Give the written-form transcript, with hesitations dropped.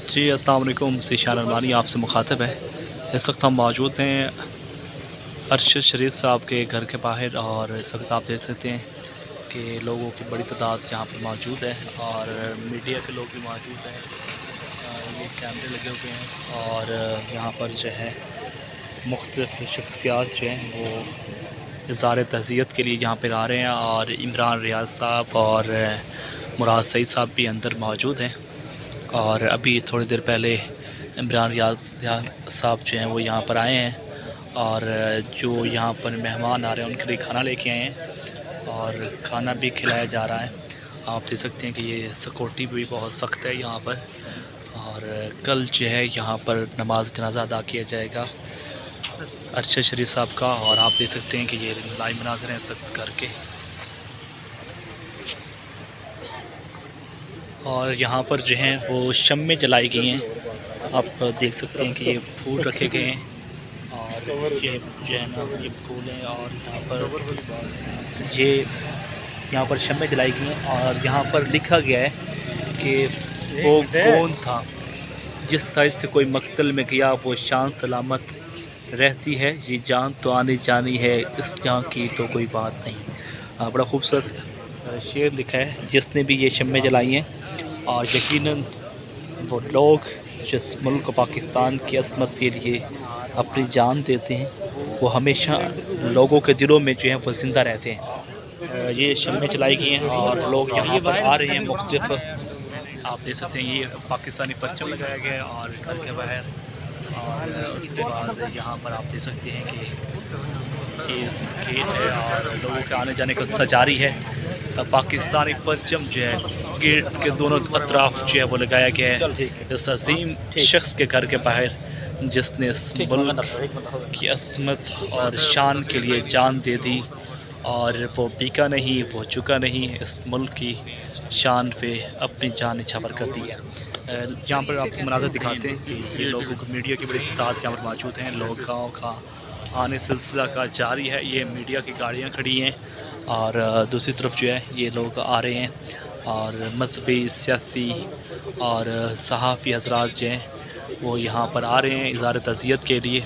جی अस्सलाम वालेकुम। ज़ीशान अरमानी आपसे मुखातिब है। इस वक्त हम मौजूद हैं अरशद शरीफ साहब के घर के बाहर, और इस वक्त आप देख सकते हैं कि लोगों की बड़ी तादाद यहाँ पर मौजूद है और मीडिया के लोग भी मौजूद हैं। ये कैमरे लगे हुए हैं और यहाँ पर जो है मुख्तलिफ़ शख्सियात जो हैं वो इज़हार तज़ियत के लिए यहाँ पर आ रहे हैं, और इमरान रियाज साहब और मुराद सईद साहब भी अंदर मौजूद हैं। और अभी थोड़ी देर पहले इमरान रियाज साहब जो हैं वो यहाँ पर आए हैं, और जो यहाँ पर मेहमान आ रहे हैं उनके लिए खाना लेके आए हैं और खाना भी खिलाया जा रहा है। आप देख सकते हैं कि ये सिक्योरिटी भी बहुत सख्त है यहाँ पर, और कल जो है यहाँ पर नमाज जनाजा अदा किया जाएगा अरशद शरीफ साहब का। और आप देख सकते हैं कि ये लाइव मनाज़र हैं सख्त करके, और यहाँ पर जो हैं वो शम्में जलाई गई हैं। आप देख सकते हैं कि ये फूल रखे गए हैं, और ये जो है ना ये फूल हैं, और यहाँ पर शम्में जलाई गई हैं, और यहाँ पर लिखा गया है कि वो कौन था जिस तरह से कोई मकतल में गया वो शान सलामत रहती है, ये जान तो आनी जानी है, इस जान की तो कोई बात नहीं। बड़ा खूबसूरत शेर लिखा है जिसने भी ये शम्में जलाई हैं। और यकीनन वो लोग जिस मुल्क पाकिस्तान की अज़मत के लिए अपनी जान देते हैं वो हमेशा लोगों के दिलों में जो है वो ज़िंदा रहते हैं। ये शम्में चलाई गई हैं और लोग यहाँ पर आ रहे हैं मुख्तलिफ। आप देख सकते हैं ये पाकिस्तानी परचम लगाया गया है और घर के बाहर, और उसके बाद यहाँ पर आप देख सकते हैं कि गेट है और लोगों के आने जाने का सजारी है। पाकिस्तानी परचम जो है गेट के दोनों अतराफ जो है वो लगाया गया है इस अजीम शख्स के घर के बाहर, जिसने इस मुल्क की अज़मत और शान के लिए जान दे दी, और वो बिका नहीं, वो चुका नहीं, इस मुल्क की शान पे अपनी जान निछावर कर दी है। यहाँ पर आपको मनाज़र दिखाते हैं कि ये लोगों को मीडिया की बड़ी तादाद यहाँ पर मौजूद हैं। लोगों का आने सिलसिला का जारी है। ये मीडिया की गाड़ियाँ खड़ी हैं और दूसरी तरफ जो है ये लोग आ रहे हैं, और मजहबी, सियासी और सहाफ़ी हज़रात जो हैं वो यहाँ पर आ रहे हैं इज़हार तज़ियत के लिए।